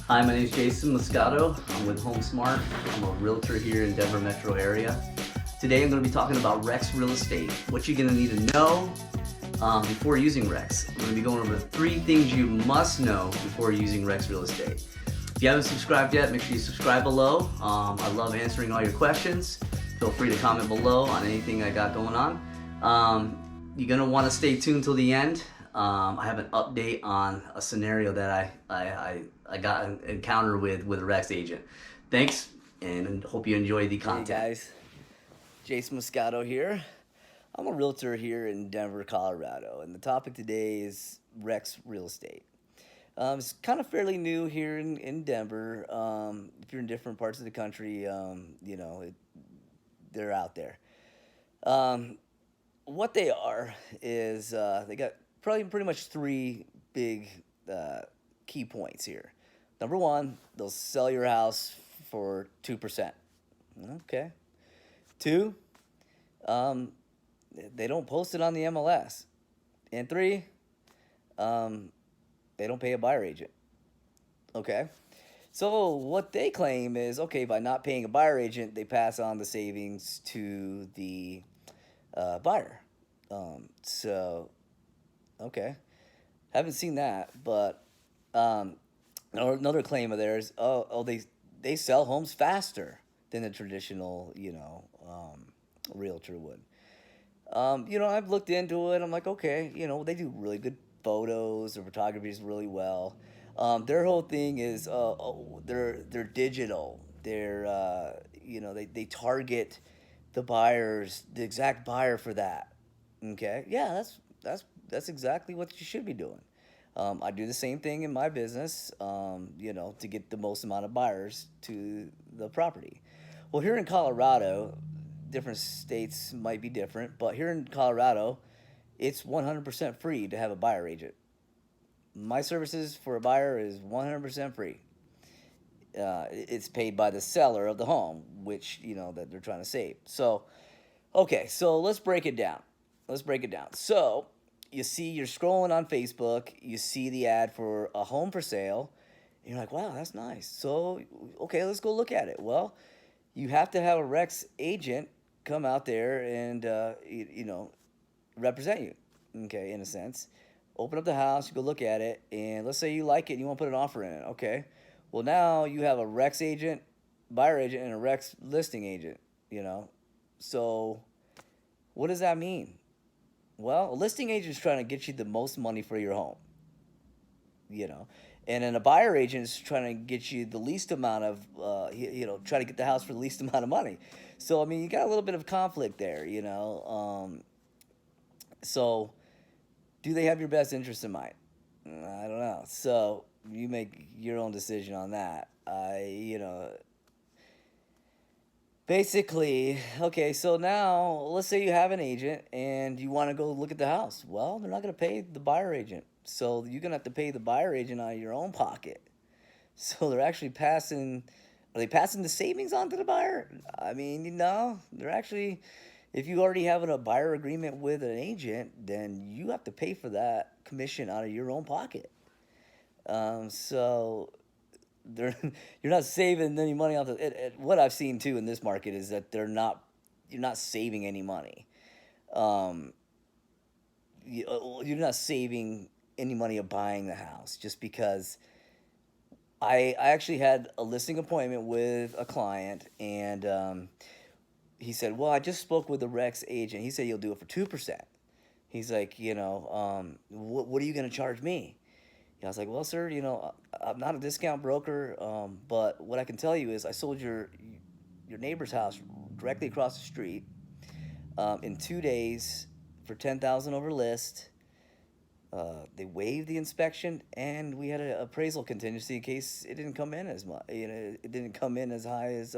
Hi, my name is Jason Moscato. I'm with HomeSmart. I'm a realtor here in Denver metro area. Today I'm going to be talking about Rex Real Estate. What you're going to need to know before using Rex. I'm going to be going over 3 things you must know before using Rex Real Estate. If you haven't subscribed yet, make sure you subscribe below. I love answering all your questions. Feel free to comment below on anything I got going on. You're going to want to stay tuned till the end. I have an update on a scenario that I got an encounter with a Rex agent. Thanks, and hope you enjoy the content. Hey guys, Jason Moscato here. I'm a realtor here in Denver, Colorado, and the topic today is Rex Real Estate. It's kind of fairly new here in Denver. If you're in different parts of the country, they're out there. What they are is they got probably pretty much 3 big key points here. Number 1, they'll sell your house for 2%. Okay. 2, they don't post it on the MLS. And 3, they don't pay a buyer agent. Okay. So what they claim is, okay, by not paying a buyer agent, they pass on the savings to the buyer. Okay. Haven't seen that, but another claim of theirs, they sell homes faster than a traditional, realtor would. I've looked into it. I'm like, okay, they do really good photos. Their photography is really well. Their whole thing is, they're digital. They target the buyers, the exact buyer for that. Okay, yeah, that's exactly what you should be doing. I do the same thing in my business, to get the most amount of buyers to the property. Well, here in Colorado, different states might be different, but here in Colorado, it's 100% free to have a buyer agent. My services for a buyer is 100% free. It's paid by the seller of the home, which, that they're trying to save. So, okay, so let's break it down. So, you're scrolling on Facebook, you see the ad for a home for sale, and you're like, wow, that's nice. So, okay, let's go look at it. Well, you have to have a Rex agent come out there and, represent you, okay, in a sense. Open up the house, you go look at it, and let's say you like it and you want to put an offer in it, okay? Well, now you have a Rex agent, buyer agent, and a Rex listing agent. So, what does that mean? Well, a listing agent is trying to get you the most money for your home, and then a buyer agent is trying to get you the least amount of, try to get the house for the least amount of money. So, I mean, you got a little bit of conflict there. So, do they have your best interest in mind? I don't know. So, you make your own decision on that. Basically, okay, so now let's say you have an agent and you want to go look at the house. Well, they're not going to pay the buyer agent. So you're going to have to pay the buyer agent out of your own pocket. So they're actually are they passing the savings on to the buyer? I mean, no, they're actually, if you already have a buyer agreement with an agent, then you have to pay for that commission out of your own pocket. So they're you're not saving any money off what I've seen too in this market is that you're not saving any money. You're not saving any money of buying the house just because I actually had a listing appointment with a client and he said, well, I just spoke with the Rex agent. He said you'll do it for 2%. He's like, what are you going to charge me? I was like, well, sir, I'm not a discount broker, but what I can tell you is I sold your neighbor's house directly across the street in 2 days for $10,000 over list. They waived the inspection, and we had an appraisal contingency in case it didn't come in as much. It didn't come in as high as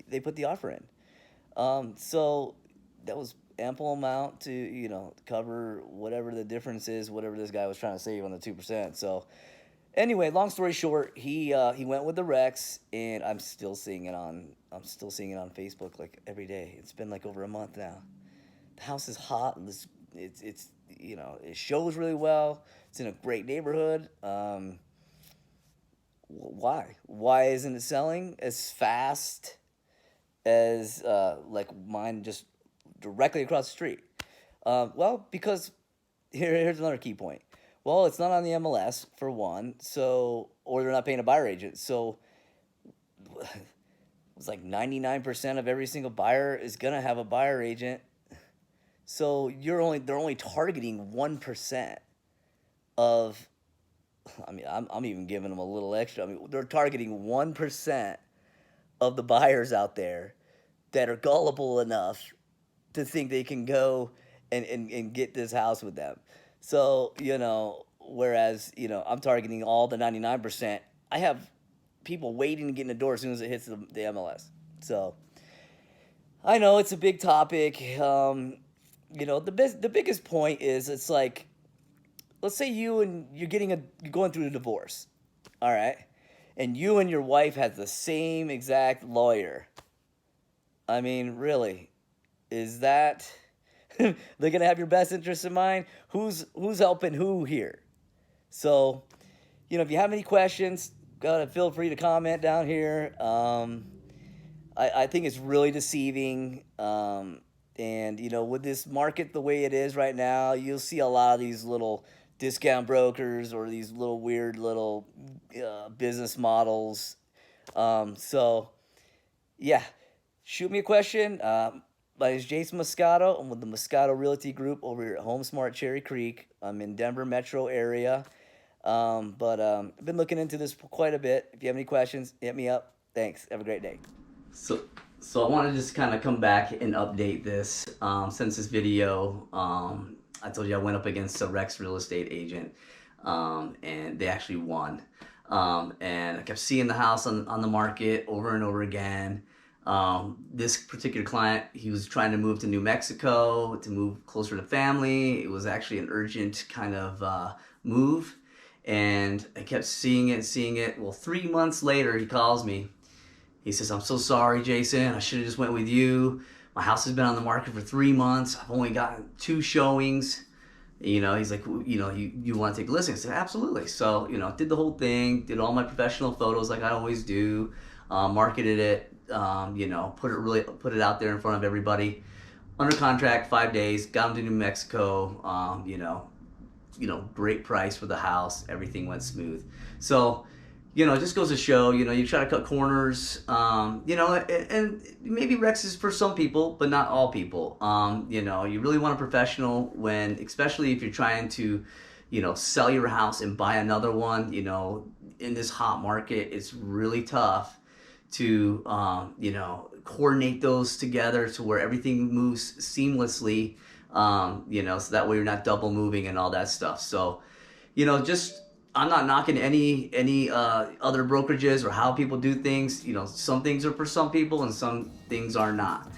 they put the offer in. So that was ample amount to cover whatever the difference is, whatever this guy was trying to save on the 2%. So anyway, long story short, he went with the Rex, and I'm still seeing it on Facebook like every day. It's been like over a month now. The house is hot. It's it shows really well. It's in a great neighborhood. Why? Why isn't it selling as fast as like mine just directly across the street? Well, because here's another key point. Well, it's not on the MLS for one, so or they're not paying a buyer agent. So it's like 99% of every single buyer is gonna have a buyer agent. So they're only targeting 1% of. I mean, I'm even giving them a little extra. I mean, they're targeting 1% of the buyers out there that are gullible enough to think they can go and get this house with them. So, whereas, I'm targeting all the 99%, I have people waiting to get in the door as soon as it hits the MLS. So, I know it's a big topic. The biggest point is it's like, let's say you're going through a divorce, all right? And you and your wife have the same exact lawyer. I mean, really, is that they're gonna have your best interests in mind? Who's helping who here? So, if you have any questions, feel free to comment down here. I think it's really deceiving. And with this market the way it is right now, you'll see a lot of these little discount brokers or these little weird little business models. So, yeah, shoot me a question. My name is Jason Moscato. I'm with the Moscato Realty Group over here at HomeSmart Cherry Creek. I'm in Denver metro area. But I've been looking into this quite a bit. If you have any questions, hit me up. Thanks. Have a great day. So I want to just kind of come back and update this. Since this video, I told you I went up against a Rex real estate agent, and they actually won. And I kept seeing the house on the market over and over again. This particular client, he was trying to move to New Mexico to move closer to family. It was actually an urgent kind of move, and I kept seeing it. Well, 3 months later, he calls me. He says, "I'm so sorry, Jason. I should have just went with you. My house has been on the market for 3 months. I've only gotten 2 showings." He's like, you want to take a listen? I said, absolutely. So, did the whole thing, did all my professional photos like I always do, marketed it, put it out there in front of everybody. Under contract, 5 days, got him to New Mexico, great price for the house. Everything went smooth. So, it just goes to show, you try to cut corners, and maybe Rex is for some people, but not all people. You really want a professional especially if you're trying to, sell your house and buy another one. In this hot market, it's really tough to, coordinate those together to where everything moves seamlessly, so that way you're not double moving and all that stuff. So, I'm not knocking any other brokerages or how people do things. Some things are for some people and some things are not.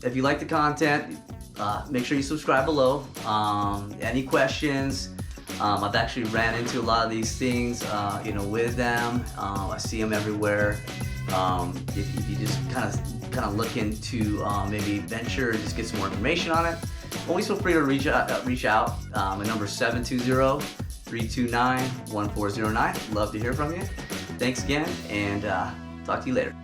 If you like the content, make sure you subscribe below. Any questions? I've actually ran into a lot of these things, with them. I see them everywhere. If you just kind of look into maybe venture and just get some more information on it, always feel free to reach out. My number is 720-329-1409. Love to hear from you. Thanks again, and talk to you later.